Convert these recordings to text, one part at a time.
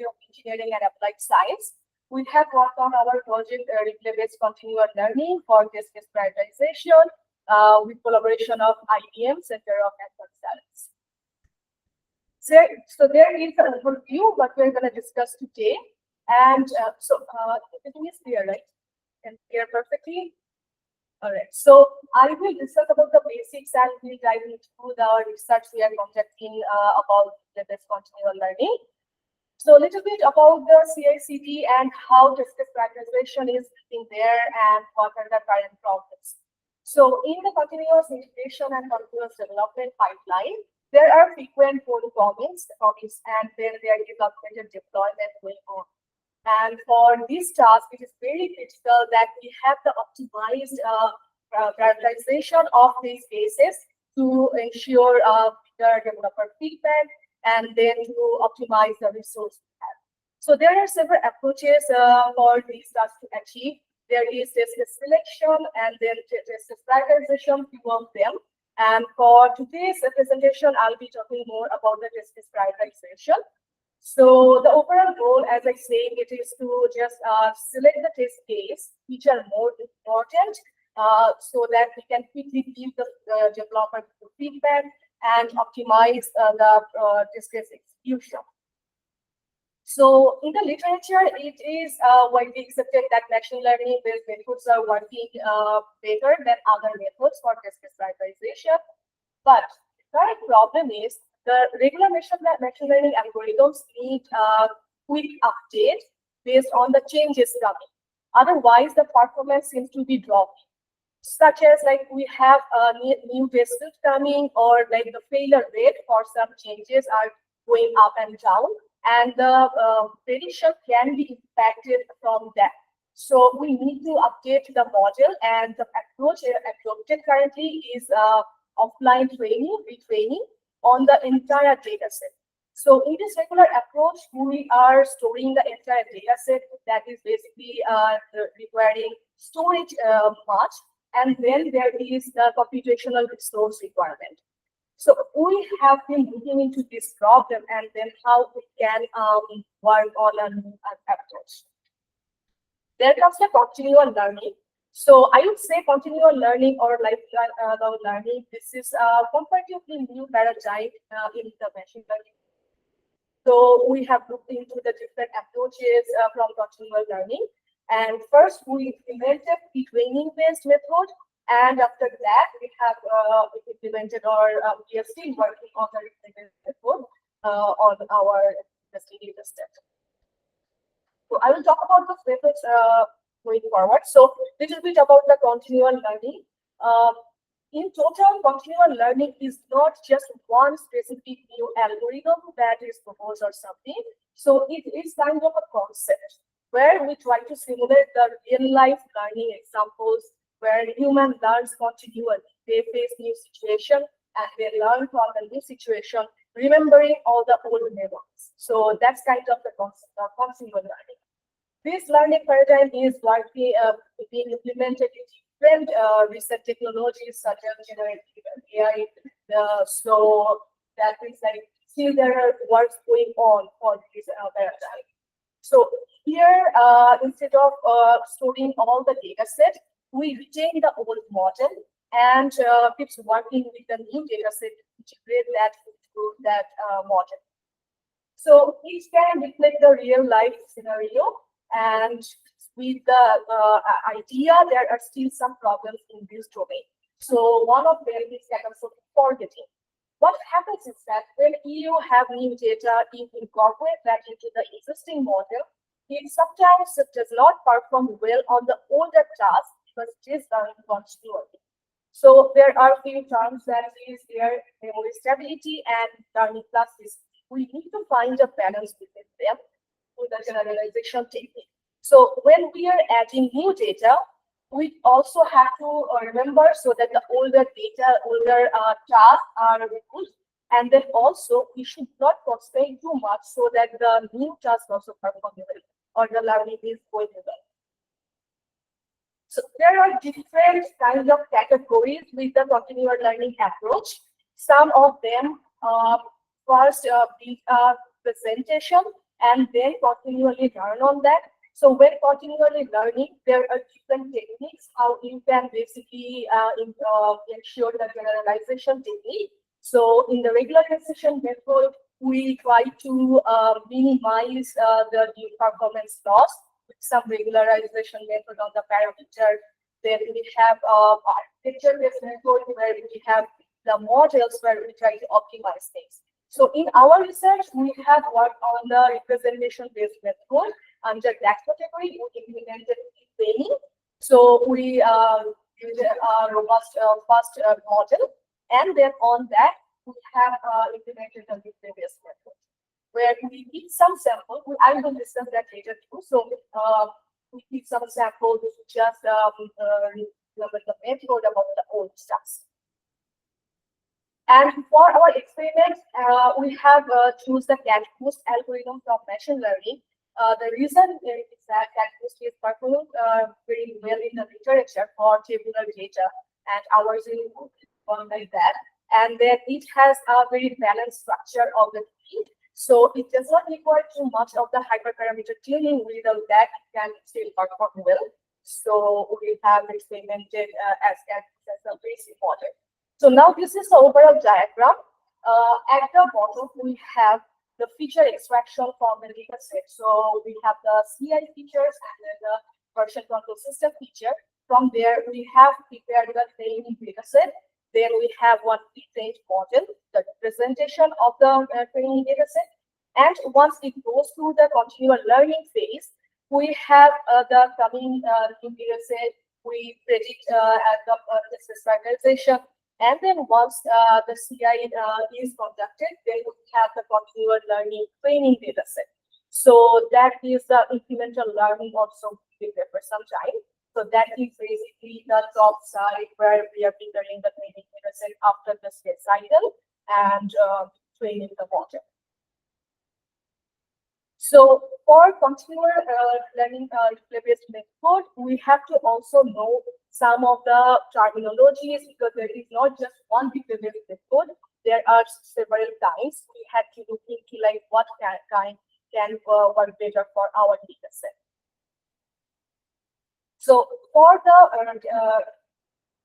Faculty of Engineering and Applied Science. We have worked on our project replay-based continual learning for test case prioritization with collaboration of IBM Center of Excellence. So there is an overview what we're going to discuss today. And everything is clear, right? Can hear perfectly? All right. So I will discuss about the basics and we'll dive into the research we are conducting about this continual learning. So a little bit about the CI/CD and how test case prioritization is in there and what are the current problems. So in the continuous integration and continuous development pipeline, there are frequent pull comments, and then there is updated deployment going on. And for this task, it is very critical that we have the optimized prioritization of these cases to ensure better developer feedback and then to optimize the resource we have. So there are several approaches for these tasks to achieve. There is test case selection and then test case prioritization, few of them. And for today's presentation, I'll be talking more about the test case prioritization. So the overall goal, as I say, it is to just select the test case which are more important so that we can quickly give the developer feedback and optimize the test case execution. So in the literature, it is widely accepted that machine learning-based methods are working better than other methods for test case prioritization. But the current problem is the regular machine learning algorithms need a quick update based on the changes coming. Otherwise, the performance seems to be dropping. Such as like we have a new test suite coming, or like the failure rate for some changes are going up and down, and the prediction can be impacted from that. So we need to update the model, and the approach adopted currently is offline training, retraining on the entire data set. So in this regular approach, we are storing the entire data set that is basically requiring storage much, and then there is the computational resource requirement. So we have been looking into this problem and then how we can work on an approach. There comes the continual learning. So I would say continual learning or lifelong learning, this is a comparatively new paradigm in the machine learning. So we have looked into the different approaches from continual learning. And first we implemented the training-based method. And after that, we have implemented, or we are still working on the retraining method on our data set. So I will talk about the methods going forward. So a little bit about the continual learning. In total, continual learning is not just one specific new algorithm that is proposed or something. So it is kind of a concept where we try to simulate the real-life learning examples where human learns continually. They face new situation and they learn from the new situation, remembering all the old memories. So that's kind of the concept of continual learning. This learning paradigm is largely being implemented in different recent technologies such as generative AI. So that is like still there are works going on for this paradigm. So here, instead of storing all the data set, we retain the old model and keeps working with the new data set to integrate that into that model. So each can reflect the real life scenario. And with the idea, there are still some problems in this domain. So one of them is kind of forgetting. What happens is that when you have new data, you incorporate that into the existing model, it sometimes does not perform well on the older task because it is learning continually. So there are a few terms that is there, memory stability and learning plasticity. We need to find a balance between them with the generalization technique. So when we are adding new data, we also have to remember so that the older data, older tasks are removed, and then also we should not constrain too much so that the new task also perform well or the learning is going well. So there are different kinds of categories with the continual learning approach. Some of them first build a presentation and then continually learn on that. So when continually learning, there are different techniques how you can basically ensure the generalization technique. So in the regularization method, we try to minimize the performance loss with some regularization method on the parameter. Then we have architecture-based method where we have the models where we try to optimize things. So in our research, we have worked on the representation-based method. Under that category, we implemented training. So we use a robust first model, and then on that, we have implemented the replay-based method, where we give some sample. I will discuss that later too. So we give some sample to just remember the method about the old stuff. And for our experiment, we have choose the CatBoost algorithm from machine learning. The reason is that CatBoost is performed very well in the literature for tabular data, and ours is like that. And then it has a very balanced structure of the tree. So it does not require too much of the hyperparameter tuning. Without that, it can still perform well. So we have experimented as a basic model. So now this is the overall diagram. At the bottom, we have the feature extraction from the data set. So we have the CI features and then the version control system feature. From there, we have prepared the training data set. Then we have one pre-trained model, the representation of the training data set. And once it goes through the continual learning phase, we have the coming new data set. We predict the standardization. And then once the CI is conducted, then we have the continual learning training data set. So that is the incremental learning also prepared for some time. So that is basically the top side where we are preparing the training data set after the state cycle and training the model. So for continual learning replay-based method, we have to also know some of the terminologies because there is not just one replay-based method. There are several kinds. We had to look into like what kind can work better for our data set. So for the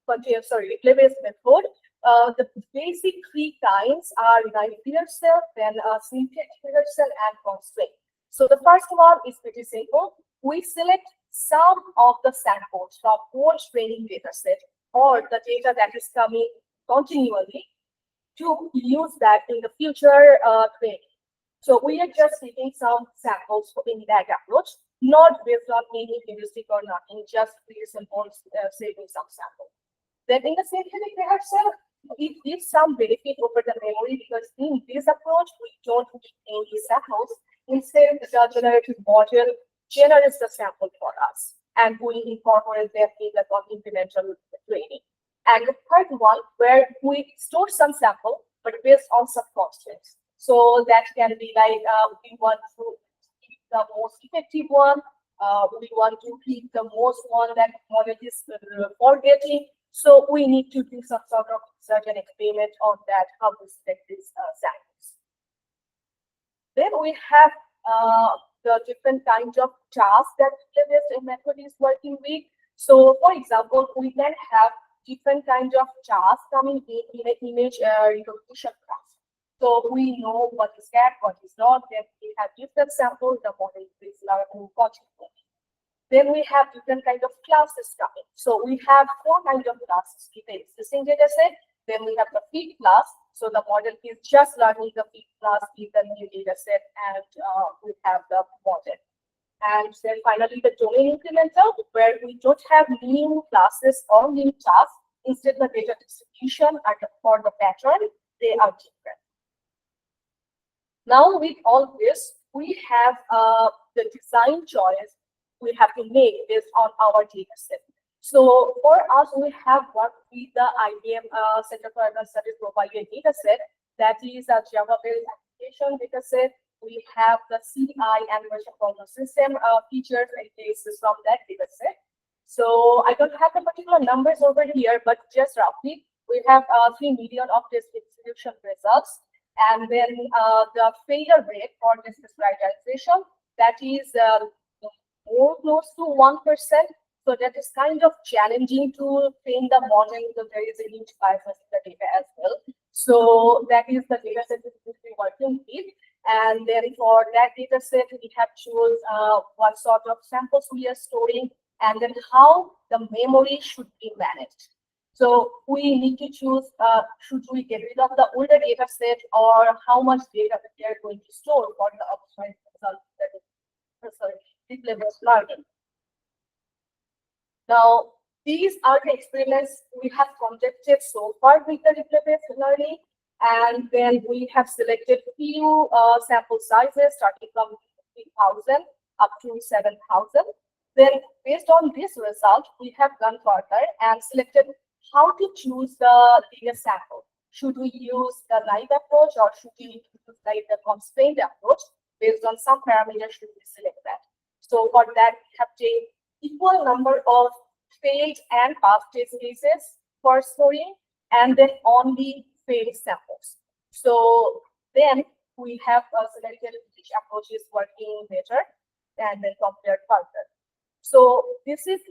replay-based method, the basic three kinds are naive rehearsal, then synthetic rehearsal, and constraint. So the first one is pretty simple. We select some of the samples from old training data set or the data that is coming continually to use that in the future training. So we are just taking some samples in that approach, not based on any heuristic or nothing, just pretty simple saving some samples. Then in the synthetic rehearsal, it gives some benefit over the memory because in this approach, we don't need any samples. Instead, the generative model generates the sample for us, and we incorporate them in the incremental training. And the third one, where we store some sample, but based on some constraints. So that can be like we want to keep the most effective one. We want to keep the most one that model is forgetting. So we need to do some sort of certain experiment on that, how to select these samples. Then we have the different kinds of tasks that the method is working with. So for example, we can have different kinds of tasks coming in an image recognition class. So we know what is cat, what is not. Then we have different samples, the model is learning continually. Then we have different kinds of classes coming. So we have four kinds of classes with the existing data set. Then we have the feed class. So the model is just learning the feed class with the new data set, and we have the model. And then finally the domain incremental, where we don't have new classes or new tasks. Instead, the data distribution for the pattern, they are different. Now with all this, we have the design choice we have to make based on our data set. So for us, we have worked with the IBM Center for Advanced Studies provided data set. That is a Java-based application data set. We have the CI and version control system features and cases from that data set. So I don't have the particular numbers over here, but just roughly, we have 3 million of test execution results. And then the failure rate for this prioritization, that is more close to 1%. So that is kind of challenging to train the model because there is a huge bias in the data as well. So that is the data set we're working with. And then for that data set, we have choose what sort of samples we are storing and then how the memory should be managed. So we need to choose, should we get rid of the older data set or how much data we are going to store for the optimized result, deep level learning. Now, these are the experiments we have conducted so far with the deep level learning. And then we have selected few sample sizes starting from 3,000 up to 7,000. Then based on this result, we have gone further and selected how to choose the data sample. Should we use the naive approach or should we use like the constrained approach? Based on some parameters, should we select that? So for that, we have taken equal number of failed and passed test cases for storing, and then only failed samples. So then we have selected which approach is working better and then compared further. So this is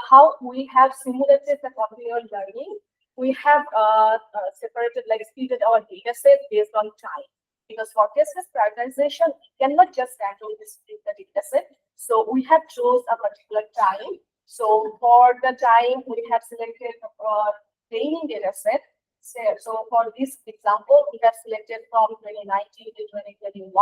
how we have simulated the continuous learning. We have separated, like splitted our data set based on time. Because for test prioritization, we cannot just randomly split the data set. So we have chose a particular time. So for the time, we have selected a training data set. So for this example, we have selected from 2019 to 2021,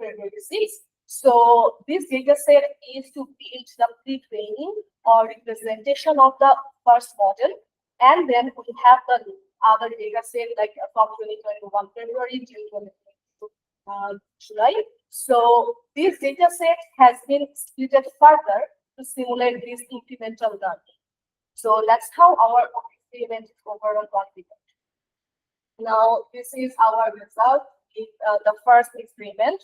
February 6. So this data set is to build the pre-training or representation of the first model. And then we have the other data set like from 2021 February to 2022 July. So this data set has been split further to simulate this incremental learning. So that's how our experiment is overall configured. Now, this is our result in the first experiment.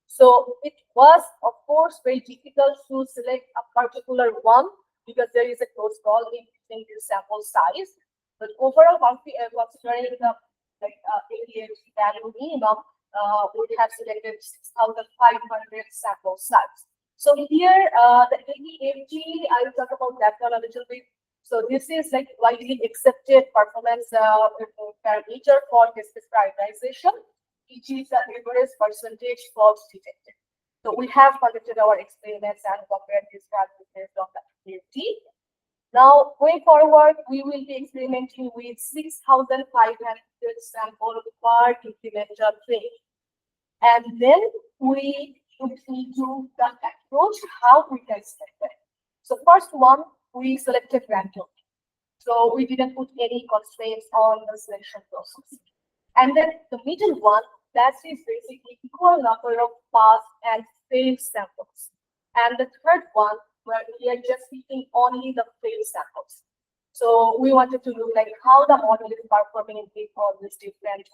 So it was, of course, very difficult to select a particular one because there is a close call in between the sample size. But overall, considering the ADHD value minimum, we have selected 6,500 sample size. So here, the ADHD, I will talk about that one a little bit. So this is like widely accepted performance parameter for this prioritization, which is the average percentage faults detected. So we have conducted our experiments and compared these values based on the ADHD. Now, going forward, we will be experimenting with 6,500 samples per incremental training. And then we would need to the approach, how we can select it. So first one, we selected randomly. So we didn't put any constraints on the selection process. And then the middle one, that is basically equal number of passed and failed samples. And the third one, where we are just picking only the failed samples. So we wanted to look like how the model is performing in all these different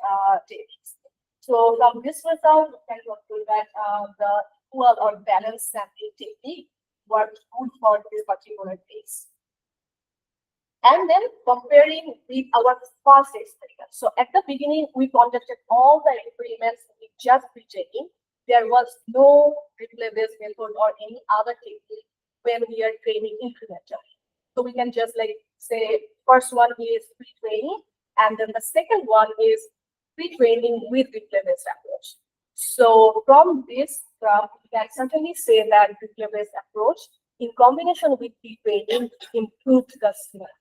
techniques. So from this result, we can conclude that the equal or balanced sampling technique worked good for this particular case. And then comparing with our first experiment. So at the beginning, we conducted all the experiments with just pre-training. There was no replay-based method or any other technique when we are training incrementally. So we can just like say, first one is pre-training, and then the second one is pre-training with replay-based approach. So from this, we can certainly say that replay-based approach in combination with pre-training improved the scenario.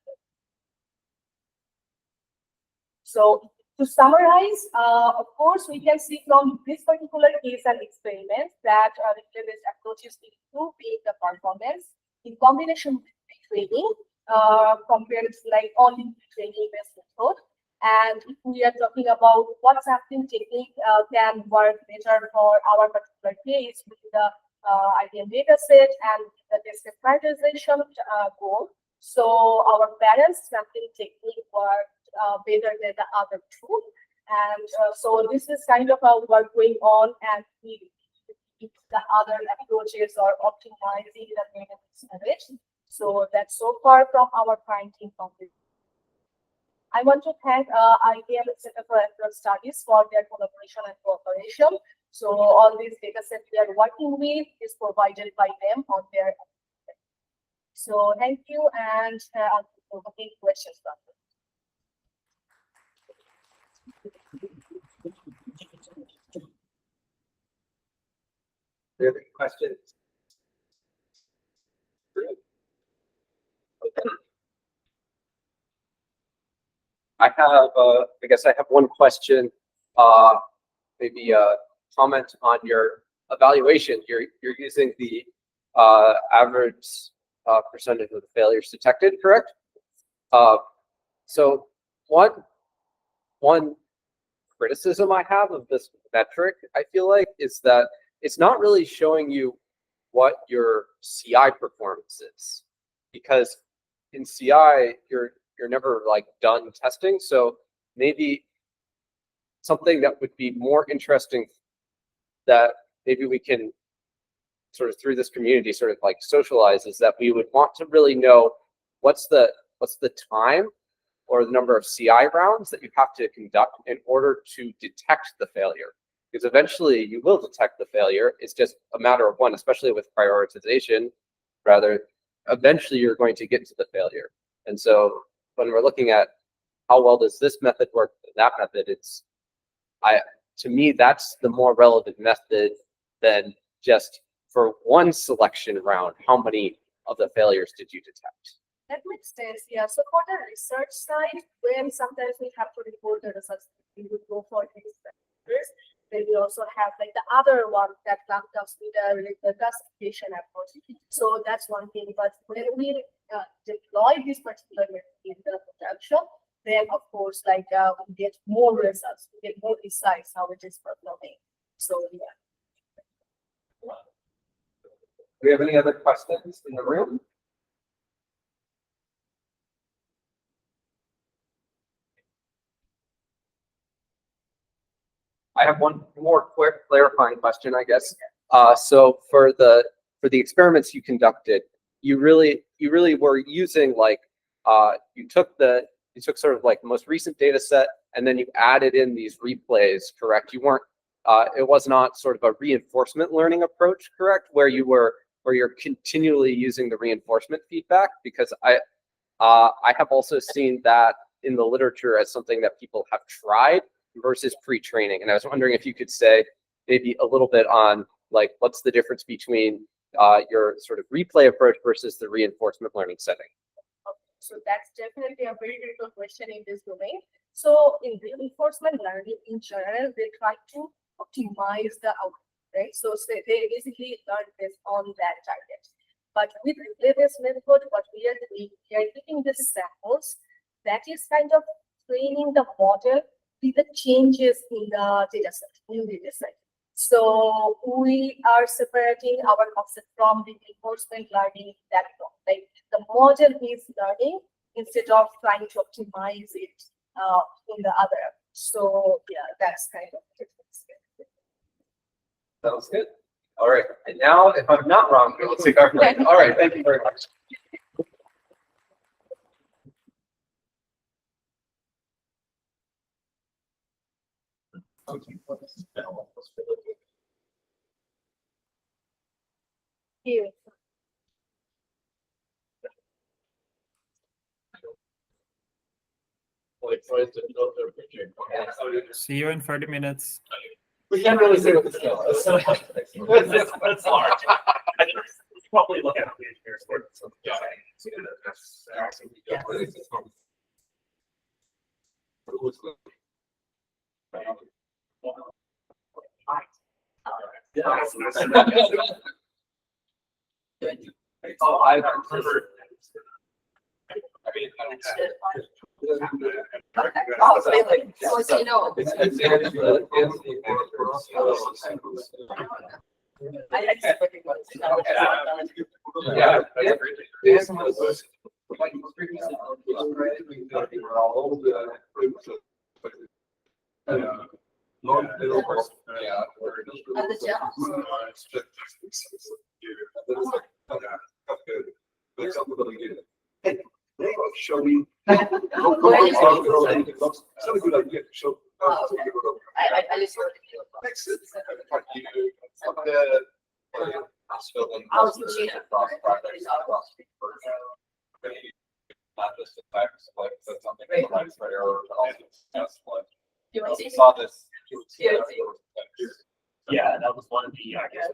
So to summarize, of course, we can see from this particular case and experiment that replay-based approaches improving the performance in combination with training compared to like only training-based method. And if we are talking about what sampling technique can work better for our particular case with the ideal data set and the test prioritization goal. So our balanced sampling technique worked better than the other two. And so this is kind of our work going on, and we the other approaches are optimizing the maintenance average. So that's so far from our finding from this. I want to thank IBM Center for Applied Studies for their collaboration and cooperation. So all these data sets we are working with is provided by them on their. So thank you, and I'll take questions from you. Do you have any questions? I have, I guess I have one question, maybe a comment on your evaluation. You're using the average percentage of the failures detected, correct? So one criticism I have of this metric, I feel like, is that it's not really showing you what your CI performance is, because in CI you're never like done testing. So maybe something that would be more interesting that maybe we can sort of through this community sort of like socialize is that we would want to really know what's the time or the number of CI rounds that you have to conduct in order to detect the failure. Because eventually you will detect the failure. It's just a matter of when, especially with prioritization, rather, eventually you're going to get to the failure. And so when we're looking at how well does this method work, that method, to me, that's the more relevant method than just for one selection round, how many of the failures did you detect? That makes sense, yeah. So for the research side, when sometimes we have to report the results, we would go for these factors. Then we also have like the other one that comes with the classification approach. So that's one thing. But when we deploy this particular method in the production, then of course, like we get more results, we get more insights how it is performing. So yeah. Do we have any other questions in the room? I have one more quick clarifying question, I guess. So for the experiments you conducted, you really were using like you took sort of like the most recent data set and then you added in these replays, correct? You weren't it was not sort of a reinforcement learning approach, correct? Where you're continually using the reinforcement feedback, because I have also seen that in the literature as something that people have tried versus pre-training. And I was wondering if you could say maybe a little bit on like what's the difference between your sort of replay approach versus the reinforcement learning setting. So that's definitely a very critical question in this domain. So in reinforcement learning in general, they try to optimize the output, right? So they basically learn based on that target. But with replay-based method, what we are doing, we are giving the samples that is kind of training the model with the changes in the data set, new data set. So we are separating our concept from the reinforcement learning that like the model is learning instead of trying to optimize it in the other. So yeah, that's kind of the difference. Sounds good. All right. And now, if I'm not wrong, let's take our break. All right. Thank you very much. Here. See you in 30 minutes. We can't really say what the scale is. That's large. Probably look at the engineers for Oh, I've heard. So you know. Show me It's not a good idea to show. I just wanted to Makes it. I was machine. Not just the facts, like that's something that provides for error, but also test like. You want to see? Saw this. Yeah. Yeah, that was one of the, I guess,